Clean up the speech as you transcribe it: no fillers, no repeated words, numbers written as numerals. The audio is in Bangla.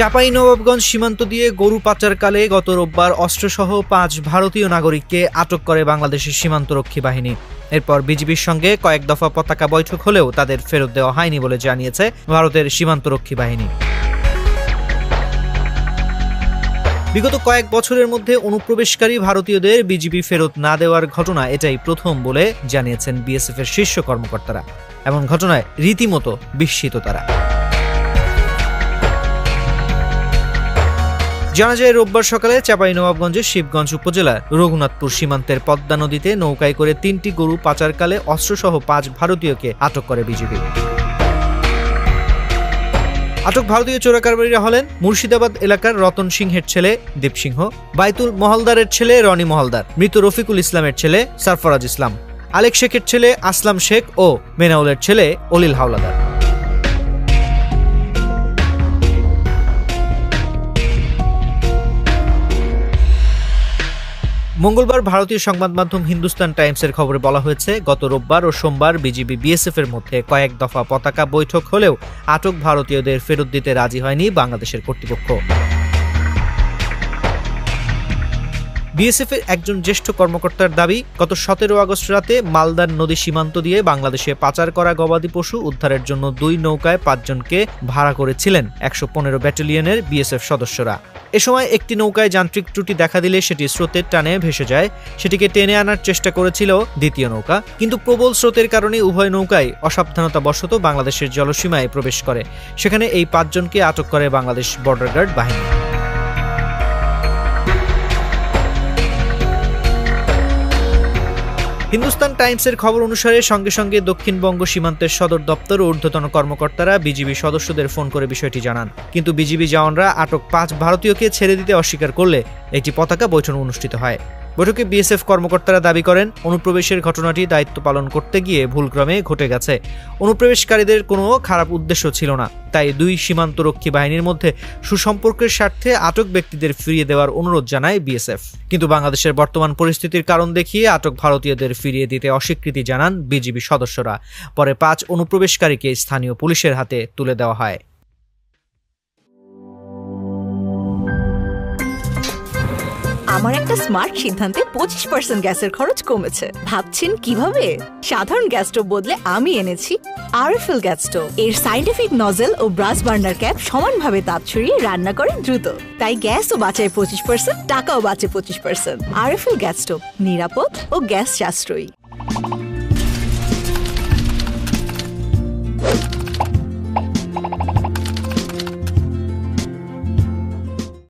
চাঁপাইনবাবগঞ্জ সীমান্ত দিয়ে গরু পাচারকালে গত রোববার অস্ত্রসহ ৫ ভারতীয় নাগরিককে আটক করে বাংলাদেশের সীমান্তরক্ষী বাহিনী। এরপর বিজিবির সঙ্গে কয়েক দফা পতাকা বৈঠক হলেও তাদের ফেরত দেওয়া হয়নি বলে জানিয়েছে ভারতের সীমান্তরক্ষী বাহিনী। বিগত কয়েক বছরের মধ্যে অনুপ্রবেশকারী ভারতীয়দের বিজিবি ফেরত না দেওয়ার ঘটনা এটাই প্রথম বলে জানিয়েছেন বিএসএফ এর শীর্ষ কর্মকর্তারা। এমন ঘটনায় রীতিমতো বিস্মিত তারা। জানা যায়, রোববার সকালে চাঁপাইনবাবগঞ্জের শিবগঞ্জ উপজেলার রঘুনাথপুর সীমান্তের পদ্মা নদীতে নৌকায় করে ৩টি গরু পাচারকালে অস্ত্রসহ ৫ ভারতীয়কে আটক করে বিজিবি। আটক ভারতীয় চোরাকারবারীরা হলেন মুর্শিদাবাদ এলাকার রতন সিংহের ছেলে দীপ সিংহ, বাইতুল মহলদারের ছেলে রনি মহলদার, মৃত রফিকুল ইসলামের ছেলে সরফরাজ ইসলাম, আলেক শেখের ছেলে আসলাম শেখ ও মেনাউলের ছেলে অলিল হাওলাদার। মঙ্গলবার ভারতীয় সংবাদ মাধ্যম হিন্দুস্তান টাইমসের খবরে বলা হয়েছে, গত রোববার ও সোমবার বিজিবি বিএসএফ এর মধ্যে কয়েক দফা পতাকা বৈঠক হলেও আটক ভারতীয়দের ফেরত দিতে রাজি হয়নি বাংলাদেশের কর্তৃপক্ষ। বিএসএফ এর একজন জ্যেষ্ঠ কর্মকর্তার দাবি, গত ১৭ আগস্ট রাতে মালদার নদী সীমান্ত দিয়ে বাংলাদেশে পাচার করা গবাদি পশু উদ্ধারের জন্য ২ নৌকায় ৫ জনকে ভাড়া করেছিলেন ১১৫ ব্যাটালিয়নের বিএসএফ সদস্যরা। এ সময় একটি নৌকায় যান্ত্রিক ত্রুটি দেখা দিলে সেটি স্রোতের টানে ভেসে যায়। সেটিকে টেনে আনার চেষ্টা করেছিল দ্বিতীয় নৌকা, কিন্তু প্রবল স্রোতের কারণে উভয় নৌকায় অসাবধানতাবশত বাংলাদেশের জলসীমায় প্রবেশ করে। সেখানে এই ৫ জনকে আটক করে বাংলাদেশ বর্ডার গার্ড বাহিনী। হিন্দুস্তান টাইমসের খবর অনুসারে সঙ্গে সঙ্গে দক্ষিণবঙ্গ সীমান্তের সদর দপ্তর ও ঊর্ধ্বতন কর্মকর্তারা বিজিবি সদস্যদের ফোন করে বিষয়টি জানান। কিন্তু বিজিবি জওয়ানরা আটক ৫ ভারতীয়কে ছেড়ে দিতে অস্বীকার করলে একটি পতাকা বৈঠক অনুষ্ঠিত হয়। বৈঠকে বিএসএফ কর্মকর্তারা দাবি করেন, অনুপ্রবেশের ঘটনাটি দায়িত্ব পালন করতে গিয়ে ভুলক্রমে ঘটে গেছে। অনুপ্রবেশকারীদের কোনো খারাপ উদ্দেশ্য ছিল না, তাই ২ সীমান্তরক্ষী বাহিনীর মধ্যে সুসম্পর্কের স্বার্থে আটক ব্যক্তিদের ফিরিয়ে দেওয়ার অনুরোধ জানায় বিএসএফ। কিন্তু বাংলাদেশের বর্তমান পরিস্থিতির কারণ দেখিয়ে আটক ভারতীয়দের ফিরিয়ে দিতে অস্বীকৃতি জানান বিজিবি সদস্যরা। পরে ৫ অনুপ্রবেশকারীকে স্থানীয় পুলিশের হাতে তুলে দেওয়া হয়। আমার একটা স্মার্ট সিদ্ধান্তে 25% গ্যাসের খরচ কমেছে। ভাবছেন কিভাবে? সাধারণ গ্যাস স্টোভ বদলে আমি এনেছি আরএফএল গ্যাস স্টোভ। এর সাইন্টিফিক নজল ও ব্রাস বার্নার ক্যাপ সমানভাবে তাপ ছড়িয়ে রান্না করে দ্রুত, তাই গ্যাসও বাঁচায় 25%, টাকাও বাঁচে 25%। আরএফএল গ্যাস স্টোভ নিরাপদ ও গ্যাস সাশ্রয়ী।